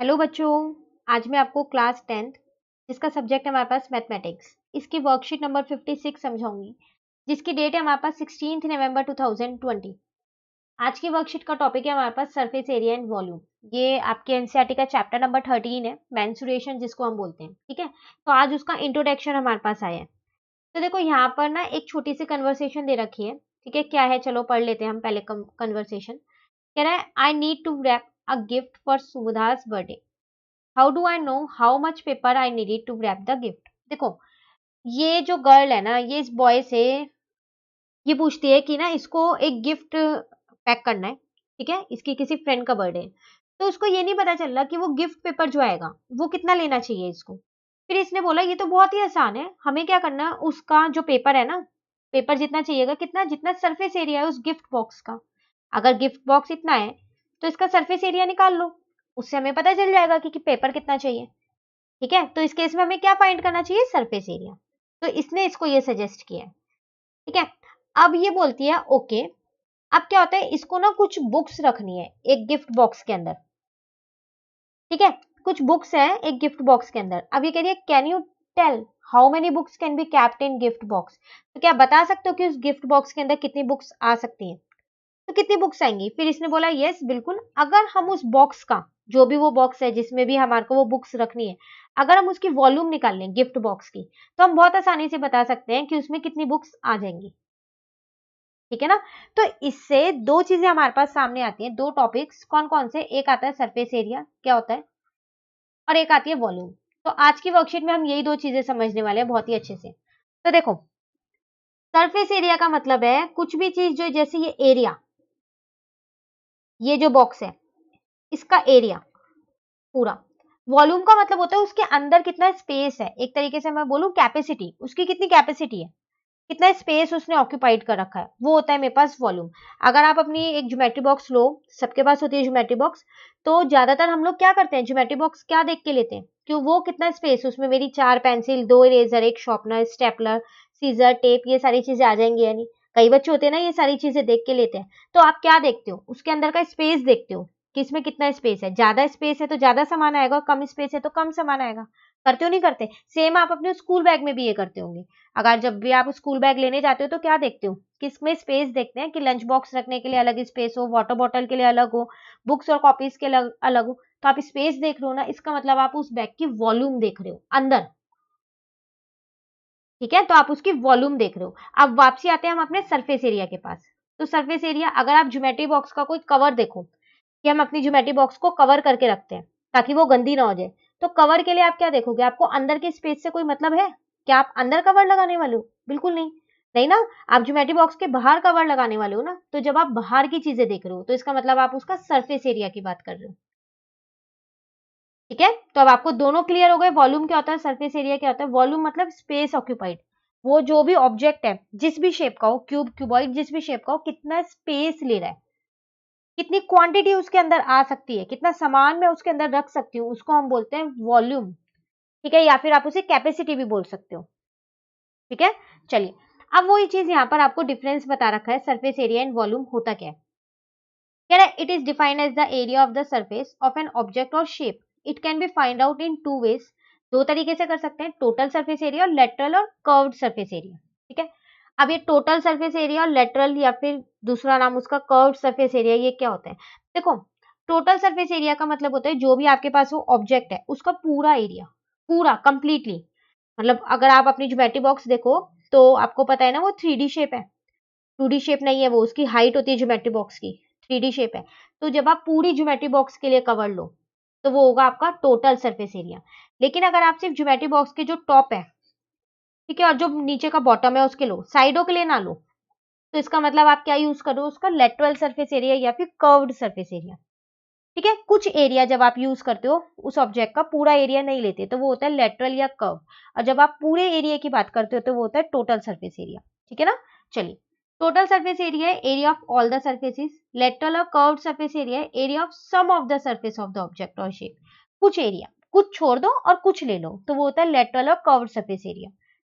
Hello बच्चों, आज मैं आपको क्लास 10th जिसका सब्जेक्ट है हमारे पास मैथमेटिक्स, इसकी वर्कशीट नंबर 56 समझाऊंगी, जिसकी डेट है हमारे पास 16 नवंबर 2020। आज की वर्कशीट का टॉपिक है हमारे पास सरफेस एरिया एंड वॉल्यूम। ये आपके एनसीईआरटी का चैप्टर नंबर 13 है, मेंसुरेशन जिसको हम बोलते हैं। ठीक है, तो आज उसका इंट्रोडक्शन हमारे पास आया है। तो देखो यहाँ पर ना एक छोटी सी कन्वर्सेशन दे रखी है। ठीक है, क्या है चलो पढ़ लेते हैं हम पहले कन्वर्सेशन। कह रहा है I need to wrap a gift for Suvidha's birthday. How do I know how much paper I needed to wrap the gift. देखो, ये जो गर्ल है ना, ये इस बॉय से ये पूछती है कि ना इसको एक गिफ्ट पैक करना है। ठीक है, इसकी किसी फ्रेंड का बर्थडे है, तो उसको ये नहीं पता चल रहा कि वो गिफ्ट पेपर जो आएगा वो कितना लेना चाहिए इसको। फिर इसने बोला ये तो बहुत ही आसान है, हमें क्या करना है, उसका जो पेपर है ना, पेपर जितना चाहिएगा, कितना जितना सरफेस एरिया है उस गिफ्ट बॉक्स का। अगर गिफ्ट बॉक्स इतना है तो इसका सरफेस एरिया निकाल लो, उससे हमें पता चल जाएगा कि पेपर कितना चाहिए। ठीक है, तो इस केस में हमें क्या फाइंड करना चाहिए, सरफेस एरिया। तो इसने इसको ये सजेस्ट किया है। ठीक है, अब ये बोलती है ओके। अब क्या होता है, इसको ना कुछ बुक्स रखनी है एक गिफ्ट बॉक्स के अंदर। ठीक है, कुछ बुक्स है एक गिफ्ट बॉक्स के अंदर। अब ये कह रही है can you tell how many books can be kept in gift box. तो क्या बता सकते हो कि उस गिफ्ट बॉक्स के अंदर कितनी बुक्स आ सकती हैं। तो कितनी बुक्स आएंगी। फिर इसने बोला यस बिल्कुल, अगर हम उस बॉक्स का, जो भी वो बॉक्स है जिसमें भी हमारे को वो बुक्स रखनी है, अगर हम उसकी वॉल्यूम निकाल लें गिफ्ट बॉक्स की, तो हम बहुत आसानी से बता सकते हैं कि उसमें कितनी बुक्स आ जाएंगी। ठीक है ना। तो इससे दो चीजें हमारे पास सामने आती हैं, दो टॉपिक्स। कौन कौन से, एक आता है सरफेस एरिया क्या होता है, और एक आती है वॉल्यूम। तो आज की वर्कशीट में हम यही दो चीजें समझने वाले हैं बहुत ही अच्छे से। तो देखो, सरफेस एरिया का मतलब है कुछ भी चीज जो, जैसे ये एरिया, ये जो बॉक्स है इसका एरिया पूरा। वॉल्यूम का मतलब होता है उसके अंदर कितना स्पेस है, एक तरीके से मैं बोलूं कैपेसिटी, उसकी कितनी कैपेसिटी है, कितना स्पेस उसने ऑक्यूपाइड कर रखा है, वो होता है मेरे पास वॉल्यूम। अगर आप अपनी एक ज्योमेट्री बॉक्स लो, सबके पास होती है ज्योमेट्री बॉक्स, तो ज्यादातर हम लोग क्या करते हैं, ज्योमेट्री बॉक्स क्या देख के लेते हैं कि वो कितना स्पेस, उसमें मेरी 4 पेंसिल, 2 इरेजर, एक शार्पनर, स्टेपलर, सीजर, टेप, ये सारी चीजें आ जाएंगी या नहीं। कई बच्चे होते हैं ना, ये सारी चीजें देख के लेते हैं। तो आप क्या देखते हो, उसके अंदर का स्पेस देखते हो कि इसमें कितना स्पेस है। ज्यादा स्पेस है तो ज्यादा सामान आएगा, कम स्पेस है तो कम सामान आएगा। करते हो नहीं करते। सेम आप अपने स्कूल बैग में भी ये करते होंगे। अगर जब भी आप स्कूल बैग लेने जाते हो तो क्या देखते हो, किसमें स्पेस देखते हैं कि लंच बॉक्स रखने के लिए अलग स्पेस हो, वाटर बॉटल के लिए अलग हो, बुक्स और कॉपीज के अलग अलग हो। तो आप स्पेस देख रहे हो ना, इसका मतलब आप उस बैग की वॉल्यूम देख रहे हो अंदर। ठीक है, तो आप उसकी वॉल्यूम देख रहे हो। अब वापसी आते हैं हम अपने सरफेस एरिया के पास। तो सरफेस एरिया, अगर आप ज्योमेट्री बॉक्स का कोई कवर देखो, कि हम अपनी ज्योमेट्री बॉक्स को कवर करके रखते हैं ताकि वो गंदी ना हो जाए, तो कवर के लिए आप क्या देखोगे, आपको अंदर के स्पेस से कोई मतलब है, क्या आप अंदर कवर लगाने वाले हो, बिल्कुल नहीं। नहीं ना, आप ज्योमेट्री बॉक्स के बाहर कवर लगाने वाले हो ना। तो जब आप बाहर की चीजें देख रहे हो तो इसका मतलब आप उसका सरफेस एरिया की बात कर रहे हो। ठीक है, तो अब आपको दोनों क्लियर हो गए, वॉल्यूम क्या होता है, सरफेस एरिया क्या होता है। वॉल्यूम मतलब स्पेस ऑक्यूपाइड, वो जो भी ऑब्जेक्ट है जिस भी शेप का हो, क्यूब, क्यूबॉइड, जिस भी शेप का हो, कितना स्पेस ले रहा है, कितनी क्वांटिटी उसके अंदर आ सकती है, कितना सामान मैं उसके अंदर रख सकती हूँ, उसको हम बोलते हैं वॉल्यूम। ठीक है, या फिर आप उसे कैपेसिटी भी बोल सकते हो। ठीक है, चलिए, अब वही चीज यहाँ पर आपको डिफरेंस बता रखा है, सरफेस एरिया एंड वॉल्यूम होता क्या है। कह रहा है it is defined as the area of the surface of an object और shape. It can be find out in two ways. दो तरीके से कर सकते हैं, टोटल सरफेस एरिया और लेटरल और कर्व्ड सरफेस एरिया। ठीक है, अब ये टोटल सरफेस एरिया और लेटरल, या फिर दूसरा नाम उसका कर्व्ड सरफेस एरिया, ये क्या होता है। देखो, टोटल सरफेस एरिया का मतलब होता है जो भी आपके पास वो ऑब्जेक्ट है उसका पूरा एरिया, पूरा कंप्लीटली। मतलब अगर आप अपनी ज्योमेट्री बॉक्स देखो तो आपको पता है ना, वो 3D शेप है, 2D शेप नहीं है वो, उसकी हाइट होती है ज्योमेट्री बॉक्स की, 3D शेप है। तो जब आप पूरी ज्योमेट्री बॉक्स के लिए कवर लो तो वो होगा आपका टोटल सरफेस एरिया। लेकिन अगर आप सिर्फ ज्योमेट्री बॉक्स के जो टॉप है, ठीक है, और जो नीचे का बॉटम है उसके लो, साइडों के लिए ना लो, तो इसका मतलब आप क्या यूज करो, उसका लेटरल सरफेस एरिया या फिर कर्व्ड सरफेस एरिया। ठीक है, कुछ एरिया जब आप यूज करते हो उस ऑब्जेक्ट का पूरा एरिया नहीं लेते तो वो होता है लेटरल या कर्व, और जब आप पूरे एरिया की बात करते हो तो वो होता है टोटल सरफेस एरिया। ठीक है ना, चलिए, टोटल सरफेस एरिया है area of all the surfaces, lateral और कर्व्ड सरफेस एरिया है area of sum of the surface of the object और शेप। कुछ एरिया, कुछ छोड़ दो और कुछ ले लो, तो वो होता है लेटरल और कर्व्ड सरफेस एरिया।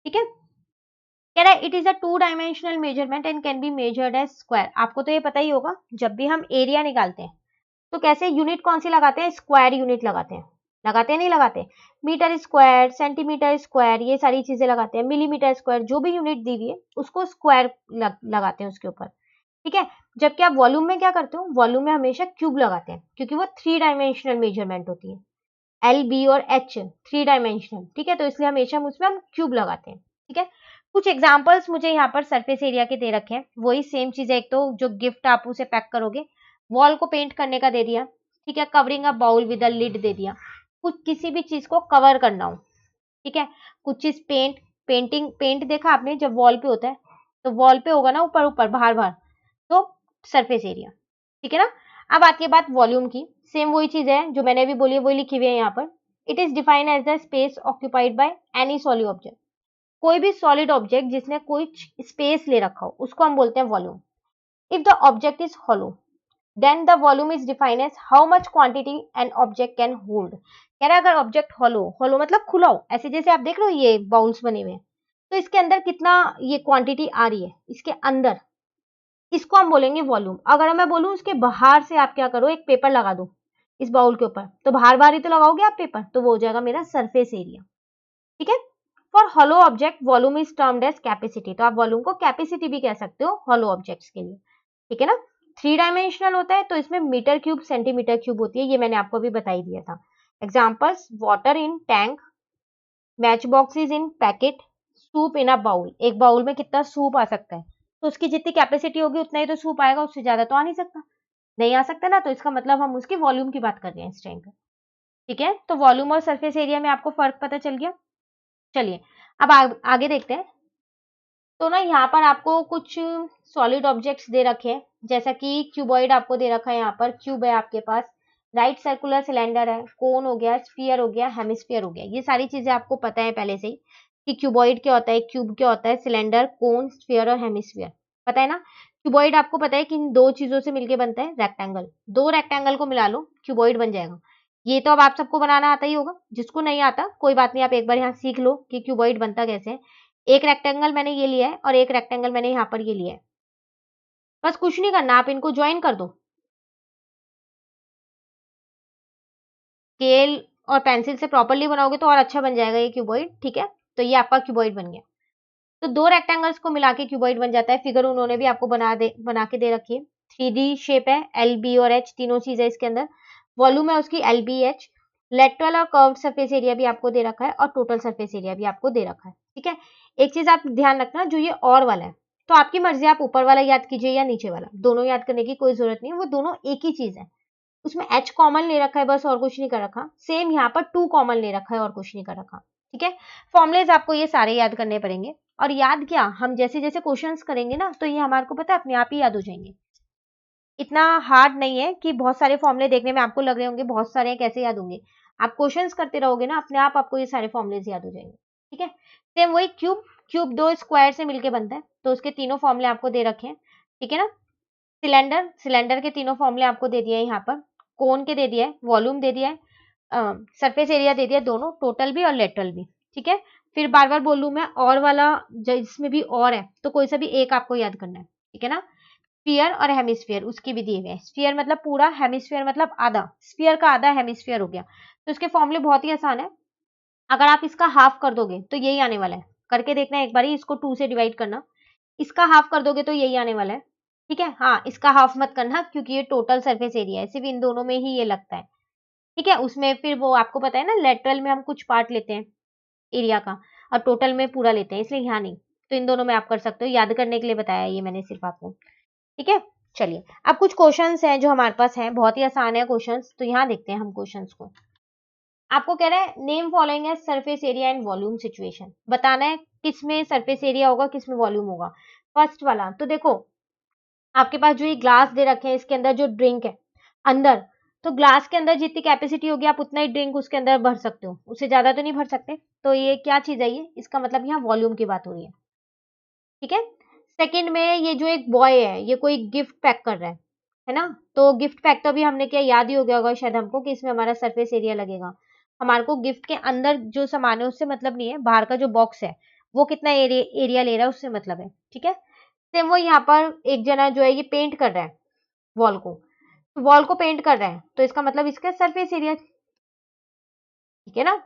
ठीक है, कह रहा है it is a 2 dimensional measurement and can be measured as square. आपको तो ये पता ही होगा, जब भी हम एरिया निकालते हैं तो कैसे यूनिट कौन सी लगाते हैं? स्क्वायर यूनिट लगाते हैं। लगाते हैं नहीं लगाते? मीटर स्क्वायर, सेंटीमीटर स्क्वायर, ये सारी चीजें लगाते हैं। मिलीमीटर स्क्वायर, जो भी यूनिट दी हुई है उसको स्क्वायर लगाते हैं उसके ऊपर, ठीक है। जबकि आप वॉल्यूम में क्या करते हो? वॉल्यूम में हमेशा क्यूब लगाते हैं, क्योंकि वो 3 डायमेंशनल मेजरमेंट होती है। एल, बी और एच 3 डायमेंशनल, ठीक है, तो इसलिए हमेशा उसमें हम क्यूब लगाते हैं, ठीक है। कुछ एग्जांपल्स मुझे यहाँ पर सरफेस एरिया के दे रखे हैं, वही सेम चीज है। एक तो जो गिफ्ट आप उसे पैक करोगे, वॉल को पेंट करने का दे दिया, ठीक है, covering a bowl with a lid दे दिया, कुछ किसी भी चीज को कवर करना हो, ठीक है। कुछ चीज पेंट देखा आपने जब वॉल पे होता है, तो वॉल पे होगा ना ऊपर ऊपर बाहर बाहर, तो सरफेस एरिया, ठीक है ना। अब आती है बात वॉल्यूम की। सेम वही चीज है जो मैंने अभी बोली है, वही लिखी हुई है यहाँ पर। It is defined as the space occupied by any solid object. कोई भी सॉलिड ऑब्जेक्ट जिसने कोई स्पेस ले रखा हो, उसको हम बोलते हैं volume. If the object is hollow, then the volume is defined as how much quantity an object can hold. कह रहा है अगर ऑब्जेक्ट हॉलो मतलब खुला हो, ऐसे जैसे आप देख रहे हो ये बाउल्स बने हुए हैं, तो इसके अंदर कितना ये क्वांटिटी आ रही है इसके अंदर, इसको हम बोलेंगे वॉल्यूम। अगर मैं बोलूं उसके बाहर से आप क्या करो, एक पेपर लगा दो इस बाउल के ऊपर, तो बाहर बाहर ही तो लगाओगे आप पेपर, तो वो हो जाएगा मेरा सरफेस एरिया, ठीक है। For hollow object volume is termed as capacity. तो आप वॉल्यूम को कैपेसिटी भी कह सकते हो हॉलो ऑब्जेक्ट्स के लिए, ठीक है ना। 3 डायमेंशनल होता है, तो इसमें मीटर क्यूब सेंटीमीटर क्यूब होती है, ये मैंने आपको अभी बता ही दिया था। Examples, water in tank, match boxes in packet, soup in a bowl. एक बाउल में कितना सूप आ सकता है, तो उसकी जितनी कैपेसिटी होगी उतना ही तो सूप आएगा, उससे ज्यादा तो आ नहीं सकता। नहीं आ सकता ना, तो इसका मतलब हम उसकी वॉल्यूम की बात कर रहे हैं इस टाइम पे, ठीक है। तो वॉल्यूम और सरफेस एरिया में आपको फर्क पता चल गया। चलिए अब आगे देखते हैं। तो ना यहाँ पर आपको कुछ सॉलिड ऑब्जेक्ट्स दे रखे हैं, जैसा कि क्यूबॉइड आपको दे रखा है, यहाँ पर क्यूब है आपके पास, राइट सर्कुलर सिलेंडर है, कोन हो गया, स्फीयर हो गया, हेमिस्फीयर हो गया। ये सारी चीजें आपको पता है पहले से ही कि क्यूबॉइड क्या होता है, क्यूब क्या होता है, सिलेंडर, कोन, स्फीयर और हेमिस्फीयर, पता है ना। क्यूबॉइड आपको पता है कि इन दो चीजों से मिलकर बनता है रेक्टेंगल। दो रेक्टेंगल को मिला लो, क्यूबॉइड बन जाएगा। ये तो अब आप सबको बनाना आता ही होगा, जिसको नहीं आता कोई बात नहीं, आप एक बार यहाँ सीख लो कि क्यूबॉइड बनता कैसे है। एक रेक्टेंगल मैंने ये लिया है और एक रेक्टेंगल मैंने यहाँ पर ये लिया है, बस कुछ नहीं करना, आप इनको ज्वाइन कर दो। स्केल और पेंसिल से प्रॉपरली बनाओगे तो और अच्छा बन जाएगा ये क्यूबॉइड, ठीक है। तो ये आपका क्यूबॉइड बन गया। तो दो रेक्टेंगल्स को मिला के क्यूबॉइड बन जाता है। फिगर उन्होंने भी आपको बना के दे रखी है। 3D शेप है, एल, बी और एच तीनों चीज है इसके अंदर। वॉल्यूम है उसकी एल, बी, एच। लेटरल और कर्व सरफेस एरिया भी आपको दे रखा है और टोटल सरफेस एरिया भी आपको दे रखा है, ठीक है। एक चीज आप ध्यान रखना, जो ये और वाला है, तो आपकी मर्जी, आप ऊपर वाला याद कीजिए या नीचे वाला, दोनों याद करने की कोई जरूरत नहीं है, वो दोनों एक ही चीज है। उसमें एच कॉमन ले रखा है बस, और कुछ नहीं कर रखा। सेम यहाँ पर 2 कॉमन ले रखा है और कुछ नहीं कर रखा, ठीक है। फॉर्मुलेज आपको ये सारे याद करने पड़ेंगे। और याद क्या, हम जैसे जैसे क्वेश्चंस करेंगे ना, तो ये हमारे को पता है अपने आप ही याद हो जाएंगे। इतना हार्ड नहीं है कि बहुत सारे फॉर्मुले देखने में आपको लग रहे होंगे बहुत सारे हैं, कैसे याद होंगे। आप क्वेश्चंस करते रहोगे ना, अपने आप आपको ये सारे फॉर्मुलेज याद हो जाएंगे, ठीक है। सेम वही क्यूब, क्यूब दो स्क्वायर से मिलके बनता है, तो उसके तीनों फॉर्मुले आपको दे रखे हैं, ठीक है ना। सिलेंडर, सिलेंडर के तीनों फॉर्मुले आपको दे दिए हैं यहाँ पर। कोन के दे दिया है, वॉल्यूम दे दिया है, सरफेस एरिया दे दिया, दोनों टोटल भी और लेटरल भी, ठीक है। फिर बार बार बोलूं मैं, और वाला जिसमें भी और है, तो कोई सा भी एक आपको याद करना है, ठीक है ना। स्फीयर और हेमिस्फीयर उसकी भी दिए हुए हैं। स्फीयर मतलब पूरा, हेमिस्फीयर मतलब आधा, स्फीयर का आधा हेमिस्फीयर हो गया। तो इसके फॉर्मूले बहुत ही आसान है। अगर आप इसका हाफ कर दोगे तो यही आने वाला है, करके देखना एक बार ही, इसको 2 से डिवाइड करना, इसका हाफ कर दोगे तो यही आने वाला है, ठीक है। हाँ, इसका हाफ मत करना क्योंकि ये टोटल सरफेस एरिया है, सिर्फ इन दोनों में ही ये लगता है, ठीक है। उसमें फिर वो आपको पता है ना, लेटरल में हम कुछ पार्ट लेते हैं एरिया का, और टोटल में पूरा लेते हैं, इसलिए यहाँ नहीं। तो इन दोनों में आप कर सकते हो, याद करने के लिए बताया ये मैंने सिर्फ आपको, ठीक है। चलिए अब कुछ क्वेश्चंस हैं जो हमारे पास हैं, बहुत ही आसान है क्वेश्चंस, तो यहाँ देखते हैं हम क्वेश्चंस को। आपको कह रहा है नेम फॉलोइंग है surface area and volume situation, बताना है किस में सरफेस एरिया होगा, किस में वॉल्यूम होगा। फर्स्ट वाला तो देखो, आपके पास जो ये ग्लास दे रखे हैं, इसके अंदर जो ड्रिंक है अंदर, तो ग्लास के अंदर जितनी कैपेसिटी होगी आप उतना ही ड्रिंक उसके अंदर भर सकते हो, उससे ज्यादा तो नहीं भर सकते। तो ये क्या चीज है, ये इसका मतलब यहाँ वॉल्यूम की बात हो रही है, ठीक है। सेकंड में ये जो एक बॉय है, ये कोई गिफ्ट पैक कर रहा है ना। तो गिफ्ट पैक तो अभी हमने क्या याद ही हो गया होगा शायद हमको, कि इसमें हमारा सरफेस एरिया लगेगा। हमारे को गिफ्ट के अंदर जो सामान है उससे मतलब नहीं है, बाहर का जो बॉक्स है वो कितना एरिया ले रहा है उससे मतलब है, ठीक है। सेम वो यहाँ पर एक जना जो है ये पेंट कर रहा है वॉल को, वॉल को पेंट कर रहे हैं तो इसका मतलब इसका सरफेस एरिया, ठीक है ना।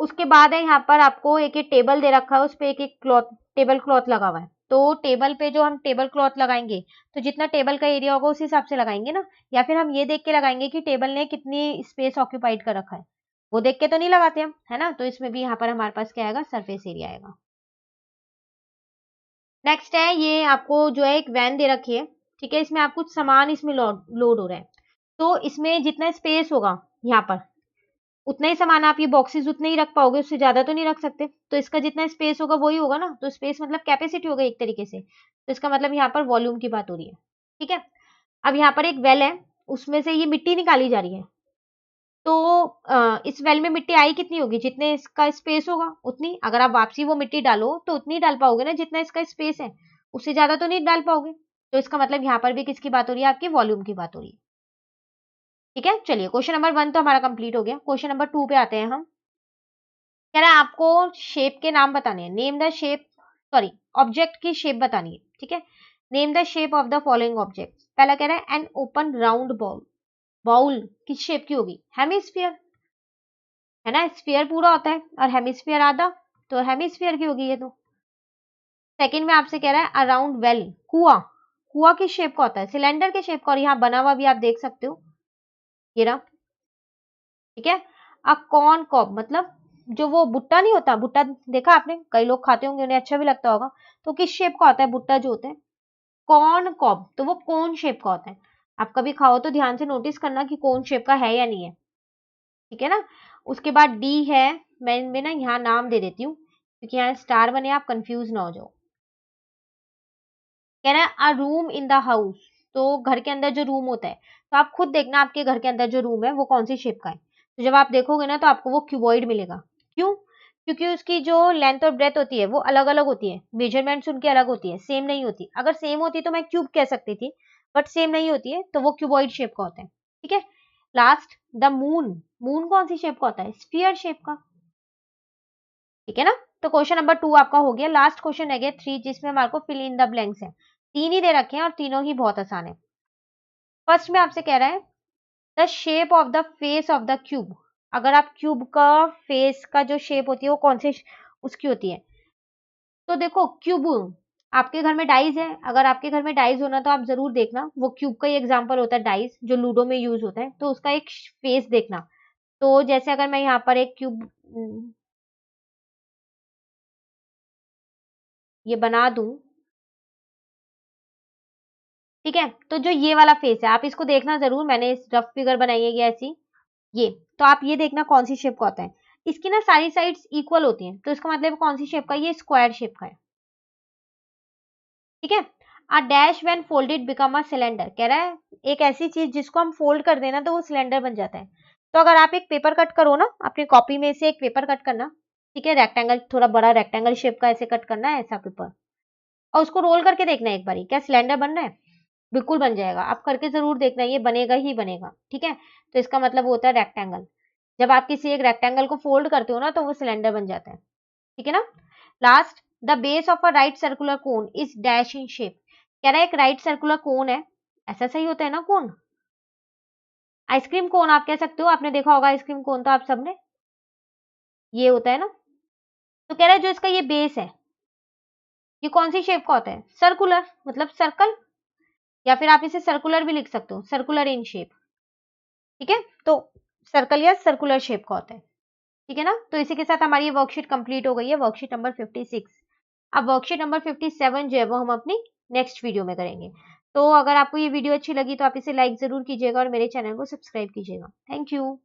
उसके बाद है यहाँ पर आपको एक एक टेबल दे रखा है, उस पे एक एक क्लॉथ, टेबल क्लॉथ लगा हुआ है। तो टेबल पे जो हम टेबल क्लॉथ लगाएंगे तो जितना टेबल का एरिया होगा उस हिसाब से लगाएंगे ना, या फिर हम ये देख के लगाएंगे कि टेबल ने कितनी स्पेस ऑक्यूपाइड कर रखा है, वो देख के तो नहीं लगाते हम, है ना। तो इसमें भी यहाँ पर हमारे पास क्या आएगा, सरफेस एरिया आएगा। नेक्स्ट है ये आपको जो है एक वैन दे रखी है, ठीक है। इसमें आप कुछ सामान इसमें लोड हो रहा है, तो इसमें जितना स्पेस होगा यहाँ पर उतना ही सामान, आप ये बॉक्सेस उतने ही रख पाओगे, उससे ज्यादा तो नहीं रख सकते। तो इसका जितना स्पेस होगा वही होगा ना, तो स्पेस मतलब कैपेसिटी होगा एक तरीके से, तो इसका मतलब यहाँ पर वॉल्यूम की बात हो रही है, ठीक है। अब यहाँ पर एक वेल है, उसमें से ये मिट्टी निकाली जा रही है, तो इस वेल में मिट्टी आई कितनी होगी, जितने इसका स्पेस होगा उतनी। अगर आप वापसी वो मिट्टी डालो तो उतनी डाल पाओगे ना जितना इसका स्पेस है, उससे ज्यादा तो नहीं डाल पाओगे। तो इसका मतलब यहाँ पर भी किसकी बात हो रही है, आपकी वॉल्यूम की बात हो रही है, ठीक है। चलिए क्वेश्चन नंबर 1 तो हमारा कंप्लीट हो गया। क्वेश्चन नंबर 2 पे आते हैं हम। कह रहा है आपको शेप के नाम बताने हैं, name the shape, sorry object की शेप बतानी है, ठीक है। Name the shape of the following object. पहला कह रहा है an open round bowl, bowl किस शेप की होगी, हेमिस्फीयर, है ना। स्फीयर पूरा होता है और हेमिस्फीयर आधा, तो हेमिस्फीयर की होगी ये तो। सेकंड में आपसे कह रहा है अराउंड वेल, कुआ, कुआ किस शेप का होता है, सिलेंडर के शेप का, और यहाँ बना हुआ भी आप देख सकते हो, ये रहा, ठीक है। अ कॉर्न कॉब मतलब जो वो भुट्टा नहीं होता, भुट्टा देखा आपने, कई लोग खाते होंगे, उन्हें अच्छा भी लगता होगा, तो किस शेप का होता है भुट्टा जो होता है, कॉर्न कॉब, तो वो कौन शेप का होता है। आप कभी खाओ तो ध्यान से नोटिस करना कि कौन शेप का है या नहीं है, ठीक है ना। उसके बाद डी है, मैं ना यहाँ नाम दे देती हूँ क्योंकि यहाँ स्टार बने, आप कंफ्यूज ना हो जाओ। कह रहा है अ रूम इन द हाउस, तो घर के अंदर जो रूम होता है, तो आप खुद देखना आपके घर के अंदर जो रूम है वो कौन सी शेप का है। तो जब आप देखोगे ना तो आपको वो क्यूबॉइड मिलेगा। क्यों, क्योंकि उसकी जो लेंथ और ब्रेथ होती है वो अलग अलग होती है, मेजरमेंट्स उनकी अलग होती है, सेम नहीं होती। अगर सेम होती तो मैं क्यूब कह सकती थी, बट सेम नहीं होती है तो वो क्यूबॉइड शेप का होता है, ठीक है। लास्ट द मून, मून कौन सी शेप का होता है, स्फीयर शेप का, ठीक है ना। तो क्वेश्चन नंबर 2 आपका हो गया। लास्ट क्वेश्चन है 3 जिसमें हमारे को फिल इन द ब्लैंक्स है। 3 ही दे रखे हैं और तीनों ही बहुत आसान है। फर्स्ट में आपसे कह रहा है the shape of the face of the cube. अगर आप क्यूब का फेस का जो शेप होती है वो कौन से उसकी होती है, तो देखो क्यूब, आपके घर में डाइज है, अगर आपके घर में डाइज होना तो आप जरूर देखना, वो क्यूब का ही एग्जांपल होता है डाइज, जो लूडो में यूज होता है, तो उसका एक फेस देखना। तो जैसे अगर मैं यहाँ पर एक क्यूब ये बना दूं, ठीक है, तो जो ये वाला फेस है आप इसको देखना जरूर, मैंने इस रफ फिगर बनाई है ये ऐसी, ये, तो आप ये देखना कौन सी शेप का होता है। इसकी ना सारी साइड्स इक्वल होती हैं, तो इसका मतलब कौन सी शेप का, ये स्क्वायर शेप का है, ठीक है। A dash when folded become a cylinder, कह रहा है एक ऐसी चीज जिसको हम फोल्ड कर देना तो वो सिलेंडर बन जाता है। तो अगर आप एक पेपर कट करो ना, अपनी कॉपी में से एक पेपर कट करना, ठीक है, रेक्टेंगल, थोड़ा बड़ा रेक्टेंगल शेप का ऐसे कट करना है, ऐसा पेपर, और उसको रोल करके देखना एक बारी, क्या सिलेंडर बन रहा है, बिल्कुल बन जाएगा। आप करके जरूर देखना, ये बनेगा ही बनेगा, ठीक है। तो इसका मतलब होता है रेक्टेंगल, जब आप किसी एक रेक्टेंगल को फोल्ड करते हो ना तो वो सिलेंडर बन जाता है, ठीक है ना। Last the base of a right circular cone is dash in shape, कह रहा है एक राइट सर्कुलर कोन है, ऐसा सही होता है ना कोन, आइसक्रीम कोन आप कह सकते हो, आपने देखा होगा आइसक्रीम कोन तो आप सबने, ये होता है ना। तो कह रहा है जो इसका ये बेस है ये कौन सी शेप का होता है, सर्कुलर, मतलब सर्कल, या फिर आप इसे सर्कुलर भी लिख सकते हो, सर्कुलर इन शेप, ठीक है। तो सर्कल या सर्कुलर शेप का होता है, ठीक है ना। तो इसी के साथ हमारी ये वर्कशीट कंप्लीट हो गई है, वर्कशीट नंबर 56। अब वर्कशीट नंबर 57 जो है वो हम अपनी नेक्स्ट वीडियो में करेंगे। तो अगर आपको ये वीडियो अच्छी लगी तो आप इसे लाइक जरूर कीजिएगा और मेरे चैनल को सब्सक्राइब कीजिएगा। Thank you.